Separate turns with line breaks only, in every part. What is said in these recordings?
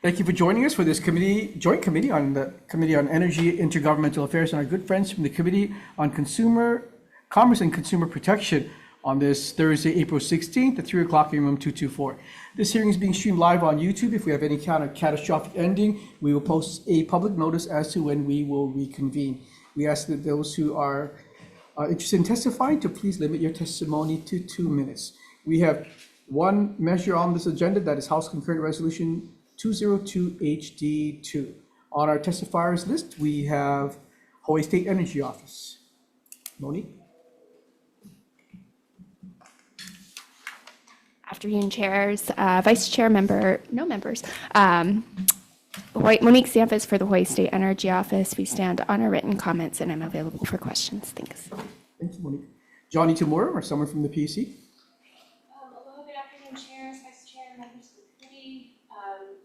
Thank you for joining us for this joint committee on the Committee on Energy, Intergovernmental Affairs, and our good friends from the Committee on Commerce and Consumer Protection on this Thursday, April 16th at 3 o'clock in room 224. This hearing is being streamed live on YouTube. If we have any kind of catastrophic ending, we will post a public notice as to when we will reconvene. We ask that those who are interested in testifying to please limit your testimony to 2 minutes. We have one measure on this agenda, that is House Concurrent Resolution 202 HD2. On our testifiers list, we have Hawaii State Energy Office. Monique?
Afternoon, chairs, vice chair member, no members. Monique Samphes for the Hawaii State Energy Office. We stand on our written comments and I'm available for questions. Thanks.
Thank you, Monique. Johnny Tamura or someone from the PC?
Hello, good afternoon, chairs, vice chair, members of the committee.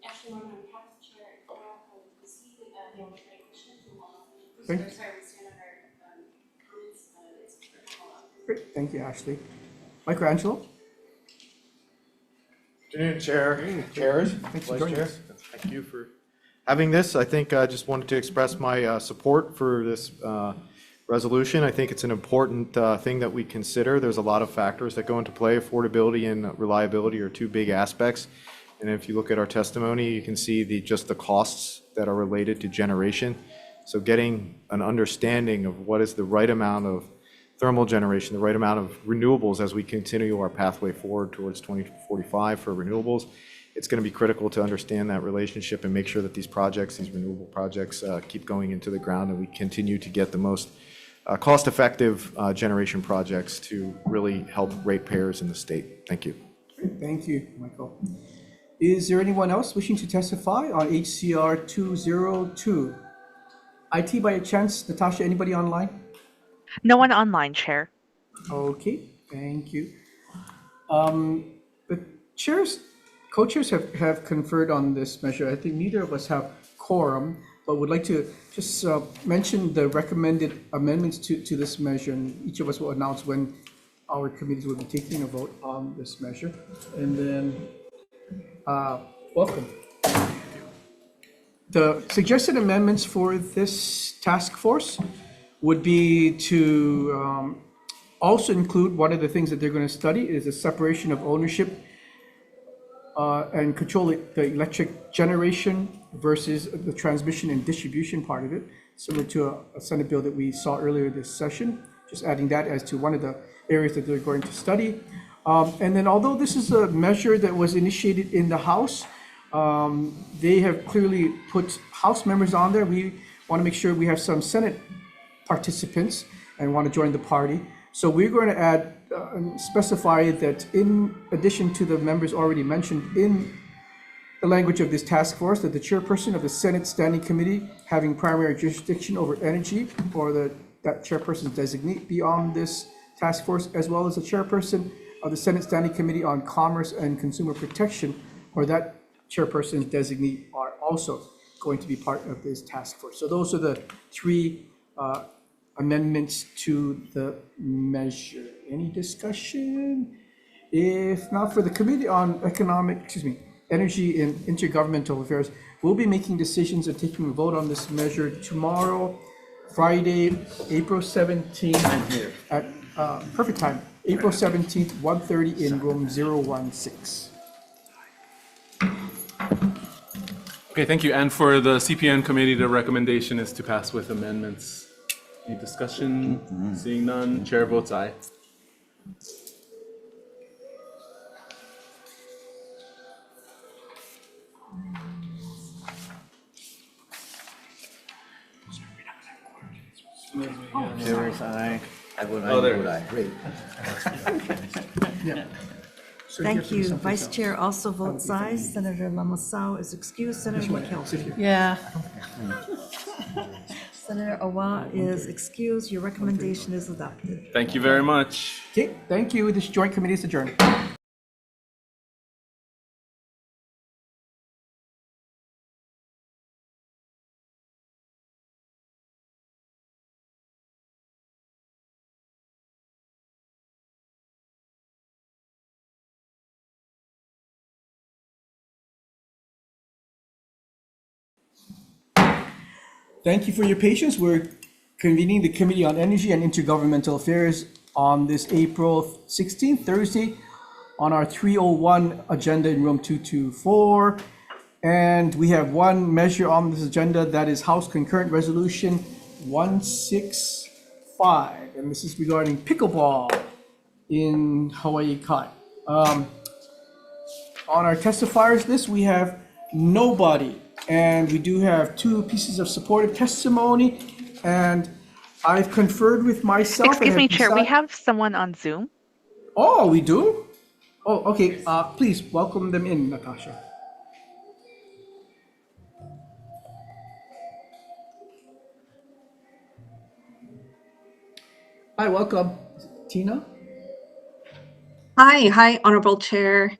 Ashley Norman, on behalf of the chair from the PC, the only questions and
Thank you.
sorry, we stand on our comments.
Great, thank you, Ashley. Michelangelo?
Good afternoon, Chair, chairs,
Thanks for
Vice
joining
Chair.
us.
Thank you for having this. I think I just wanted to express my support for this resolution. I think it's an important thing that we consider. There's a lot of factors that go into play. Affordability and reliability are two big aspects. And if you look at our testimony, you can see just the costs that are related to generation. So getting an understanding of what is the right amount of thermal generation, the right amount of renewables as we continue our pathway forward towards 2045 for renewables. It's going to be critical to understand that relationship and make sure that these projects, these renewable projects, keep going into the ground and we continue to get the most cost-effective generation projects to really help ratepayers in the state. Thank you.
Great, thank you, Michael. Is there anyone else wishing to testify on HCR 202? IT by chance, Natasha, anybody online?
No one online, Chair.
Okay, thank you. The co-chairs have conferred on this measure. I think neither of us have quorum, but would like to just mention the recommended amendments to this measure, and each of us will announce when our committees will be taking a vote on this measure. And then, welcome. The suggested amendments for this task force would be to also include one of the things that they're going to study is the separation of ownership and control the electric generation versus the transmission and distribution part of it, similar to a Senate bill that we saw earlier this session, just adding that as to one of the areas that they're going to study. And then although this is a measure that was initiated in the House, they have clearly put House members on there. We want to make sure we have some Senate participants and want to join the party. So we're going to add specify that in addition to the members already mentioned in the language of this task force, that the chairperson of the Senate Standing Committee having primary jurisdiction over energy or that chairperson's designate be on this task force, as well as the chairperson of the Senate Standing Committee on Commerce and Consumer Protection or that chairperson's designee are also going to be part of this task force. So those are the three amendments to the measure. Any discussion? If not, for the Committee on Energy and Intergovernmental Affairs, we'll be making decisions and taking a vote on this measure tomorrow, Friday, April 17th at perfect time, April 17th, 1:30 in room 016.
Okay, thank you. And for the CPN committee, the recommendation is to pass with amendments. Any discussion? Seeing none, chair votes aye.
Chair is aye. I vote aye.
Oh, there.
You vote aye. Great.
Yeah. So
Thank
have to do
you.
something
Vice
else.
Chair also votes aye. Senator Lamasau is excused. Senator McKelvey.
Sit here.
Yeah. Senator Awa is excused. Your recommendation is adopted.
Thank you very much.
Okay, thank you. This joint committee is adjourned. Thank you for your patience. We're convening the Committee on Energy and Intergovernmental Affairs on this April 16th, Thursday, on our 301 agenda in room 224. And we have one measure on this agenda, that is House Concurrent Resolution 165. And this is regarding pickleball in Hawaii. On our testifiers list, we have nobody. And we do have 2 pieces of supportive testimony. And I've conferred with myself.
Excuse
and
me,
have
Chair, we
decided-
have someone on Zoom.
Oh, we do? Oh, okay. Please welcome them in, Natasha. Hi, welcome. Tina?
Hi, Honorable Chair.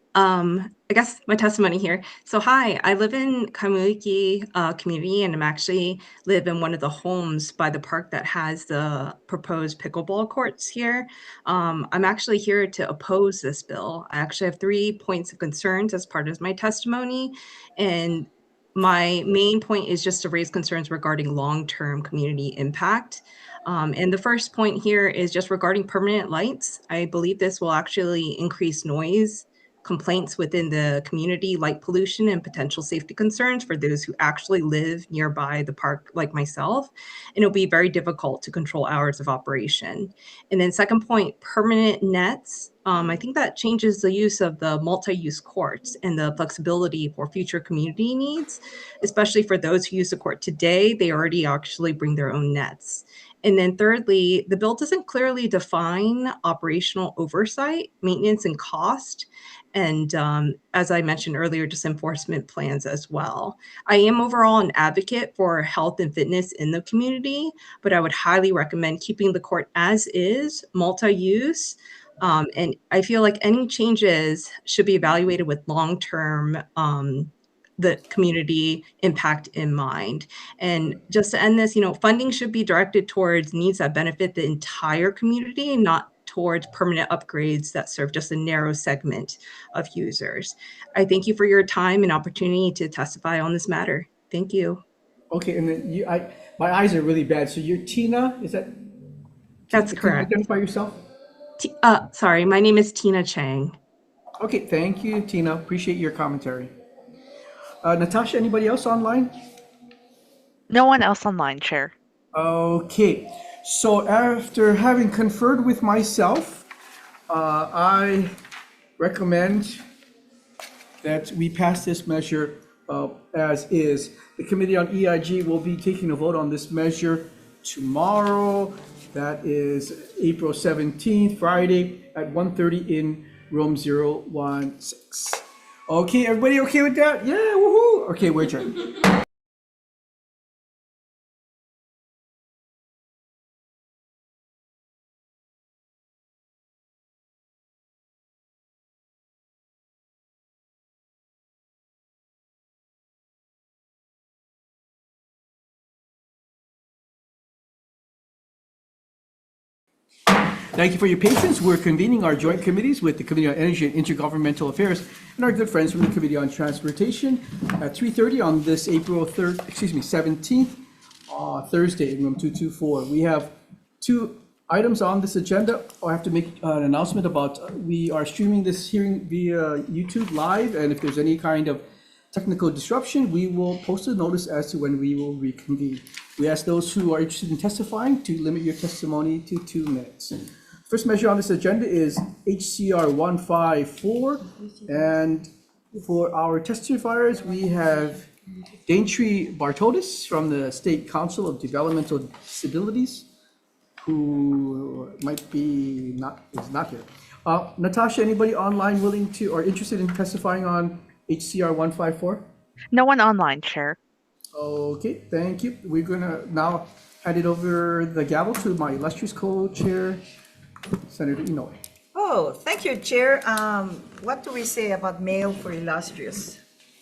I guess my testimony here. So hi, I live in Kaimuiki community, and I'm actually live in one of the homes by the park that has the proposed pickleball courts here. I'm actually here to oppose this bill. I actually have 3 points of concerns as part of my testimony, and my main point is just to raise concerns regarding long-term community impact. And the first point here is just regarding permanent lights. I believe this will actually increase noise complaints within the community, light pollution, and potential safety concerns for those who actually live nearby the park, like myself. And it'll be very difficult to control hours of operation. And then second point, permanent nets. I think that changes the use of the multi-use courts and the flexibility for future community needs, especially for those who use the court today. They already actually bring their own nets. And then thirdly, the bill doesn't clearly define operational oversight, maintenance, and cost. And as I mentioned earlier, just enforcement plans as well. I am overall an advocate for health and fitness in the community, but I would highly recommend keeping the court as is, multi-use. And I feel like any changes should be evaluated with long-term the community impact in mind. And just to end this, funding should be directed towards needs that benefit the entire community, not towards permanent upgrades that serve just a narrow segment of users. I thank you for your time and opportunity to testify on this matter. Thank you.
Okay, and then my eyes are really bad. So you're Tina, is that?
That's
Can you
correct.
identify yourself?
Sorry, my name is Tina Chang.
Okay, thank you, Tina. Appreciate your commentary. Natasha, anybody else online?
No one else online, Chair.
Okay, so after having conferred with myself, I recommend that we pass this measure as is. The Committee on EIG will be taking a vote on this measure tomorrow. That is April 17th, Friday at 1:30 in room 016. Okay, everybody okay with that? Yeah, woohoo! Okay, we're adjourned. Thank you for your patience. We're convening our joint committees with the Committee on Energy and Intergovernmental Affairs and our good friends from the Committee on Transportation at 3:30 on this April 17th, Thursday in room 224. We have 2 items on this agenda. I have to make an announcement about we are streaming this hearing via YouTube live, and if there's any kind of technical disruption, we will post a notice as to when we will reconvene. We ask those who are interested in testifying to limit your testimony to 2 minutes. First measure on this agenda is HCR 154, and for our testifiers, we have Daintree Bartodis from the State Council of Developmental Disabilities, who is not here. Natasha, anybody online willing to or interested in testifying on HCR 154?
No one online, Chair.
Okay, thank you. We're gonna now hand it over the gavel to my illustrious co-chair, Senator Inoue.
Oh, thank you, Chair. What do we say about male for illustrious?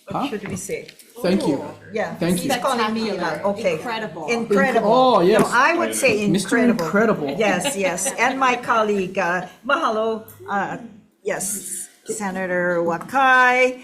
Huh?
What should we say?
Thank you.
Yeah.
Thank you.
He's calling me okay.
Incredible.
Incredible.
Oh, yes.
No, I would say
Mr.
incredible.
Incredible.
Yes. And my colleague, mahalo. Yes, Senator Wakai.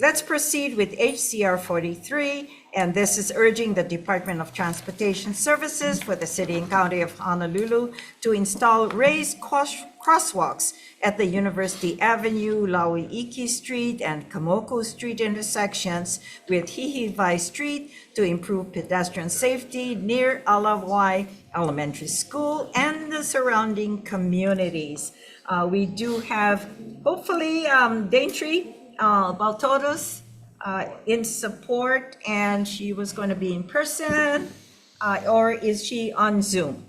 Let's proceed with HCR 43, And this is urging the Department of Transportation Services for the City and County of Honolulu to install raised crosswalks at the University Avenue, Laui'iki Street, and Kamoko Street intersections with Hihivai Street to improve pedestrian safety near Alawai Elementary School and the surrounding communities. We do have, hopefully, Daintree Baltodos in support, and she was going to be in person, or is she on Zoom?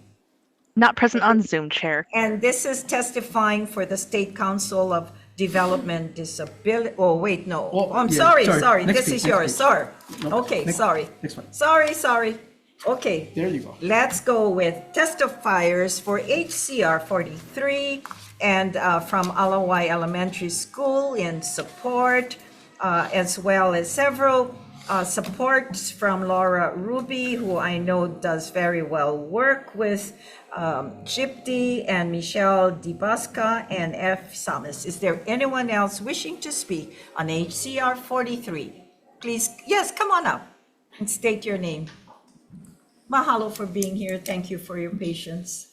Not present on Zoom, Chair.
And this is testifying for the State Council of Development Disability, oh, wait, no.
Oh,
I'm
yeah,
sorry,
sorry.
sorry,
Next
this
page,
is
next
yours,
page.
sorry.
No,
Okay,
next-
sorry.
next one.
Sorry. Okay.
There you go.
Let's go with testifiers for HCR 43 and from Alawai Elementary School in support, as well as several supports from Laura Ruby, who I know does very well work with Gypti and Michelle DiBasca and F. Samus. Is there anyone else wishing to speak on HCR 43? Please, yes, come on up and state your name. Mahalo for being here. Thank you for your patience.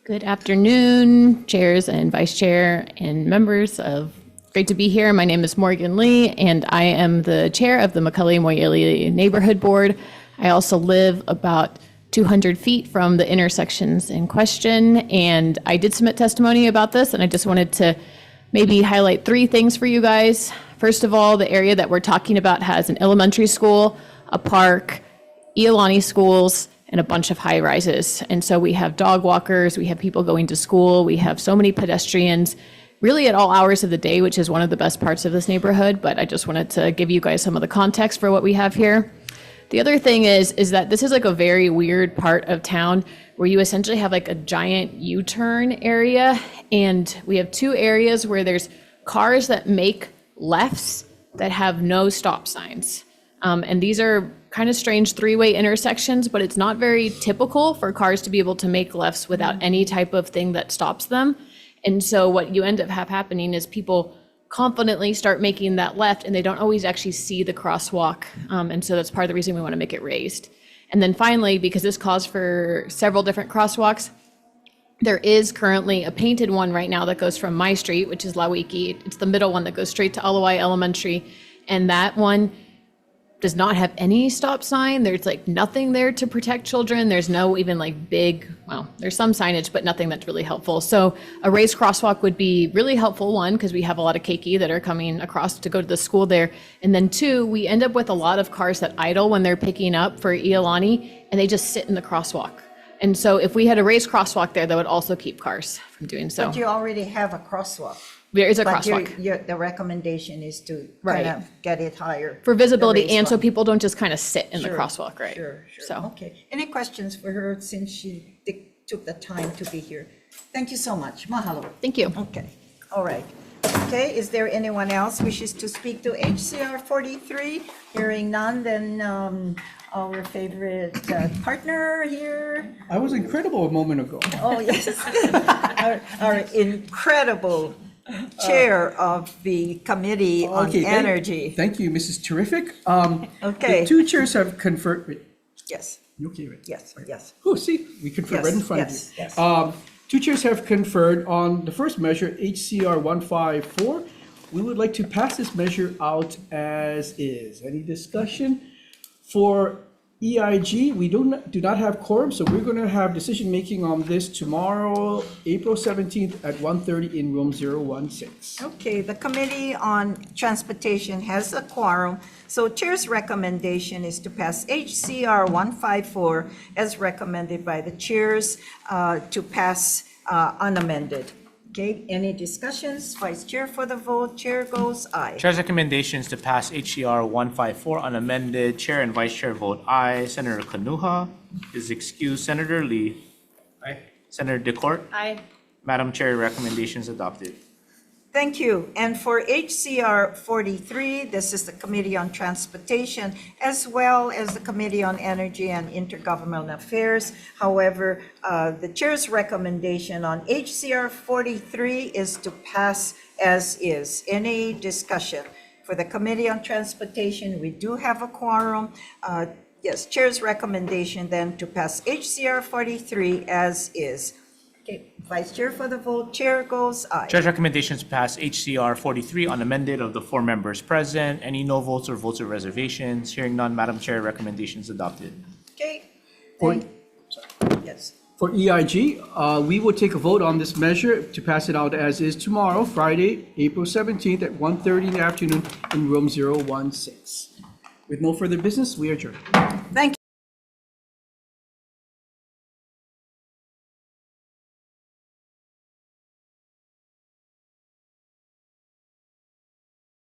Good afternoon, chairs and vice chair and members of, great to be here. My name is Morgan Lee, and I am the chair of the Makali Moi'ili Neighborhood Board. I also live about 200 feet from the intersections in question, and I did submit testimony about this, and I just wanted to maybe highlight 3 things for you guys. First of all, the area that we're talking about has an elementary school, a park, Iolani schools, and a bunch of high rises. And so we have dog walkers, we have people going to school, we have so many pedestrians, really at all hours of the day, which is one of the best parts of this neighborhood. But I just wanted to give you guys some of the context for what we have here. The other thing is that this is like a very weird part of town where you essentially have like a giant U-turn area. And we have 2 areas where there's cars that make lefts that have no stop signs. And these are kind of strange 3-way intersections, but it's not very typical for cars to be able to make lefts without any type of thing that stops them. And so what you end up happening is people confidently start making that left, and they don't always actually see the crosswalk. And so that's part of the reason we want to make it raised. And then finally, because this calls for several different crosswalks, there is currently a painted one right now that goes from my street, which is Laui'iki. It's the middle one that goes straight to Alawai Elementary. And that one does not have any stop sign. There's like nothing there to protect children. There's no even like big, well, there's some signage, but nothing that's really helpful. So a raised crosswalk would be really helpful, 1, because we have a lot of keiki that are coming across to go to the school there. And then 2, we end up with a lot of cars that idle when they're picking up for Iolani, and they just sit in the crosswalk. And so if we had a raised crosswalk there, that would also keep cars from doing so.
But you already have a crosswalk.
There is a
But
crosswalk.
the recommendation is to
Right.
kind of get it higher.
For visibility
the raised
and so
one.
people don't just kind of sit in the
Sure,
crosswalk, right?
Sure.
So.
Okay. Any questions for her since she took the time to be here? Thank you so much. Mahalo.
Thank you.
Okay. All right. Okay. Is there anyone else wishes to speak to HCR 43? Hearing none, then our favorite partner here.
I was incredible a moment ago.
Oh, yes. Our incredible chair of the Committee on
Okay,
Energy.
Thank you, Mrs. Terrific.
Okay.
The 2 chairs have conferred, wait,
Yes,
you okay, right?
yes.
Oh, see, we conferred right in front of you.
Yes.
2 chairs have conferred on the first measure, HCR 154. We would like to pass this measure out as is. Any discussion? For EIG, we do not have quorum, so we're going to have decision-making on this tomorrow, April 17th at 1:30 in room 016.
Okay, the Committee on Transportation has a quorum, so Chair's recommendation is to pass HCR 154 as recommended by the chairs to pass unamended. Okay, any discussions? Vice Chair for the vote, Chair goes aye.
Chair's recommendation is to pass HCR 154 unamended. Chair and Vice Chair vote aye. Senator Kanuha is excused. Senator Lee. Aye. Senator DeCourt.
Aye.
Madam Chair, recommendation is adopted.
Thank you. And for HCR 43, this is the Committee on Transportation as well as the Committee on Energy and Intergovernmental Affairs. However, the chair's recommendation on HCR 43 is to pass as is. Any discussion? For the Committee on Transportation, we do have a quorum. Yes, Chair's recommendation then to pass HCR 43 as is. Okay, Vice Chair for the vote, Chair goes aye.
Chair's recommendations pass HCR 43 unamended of the 4 members present. Any no votes or votes of reservations? Hearing none, Madam Chair, recommendations adopted.
Okay.
For-
Yes.
For EIG, we will take a vote on this measure to pass it out as is tomorrow, Friday, April 17th at 1:30 in the afternoon in room 016. With no further business, we adjourn.
Thank you.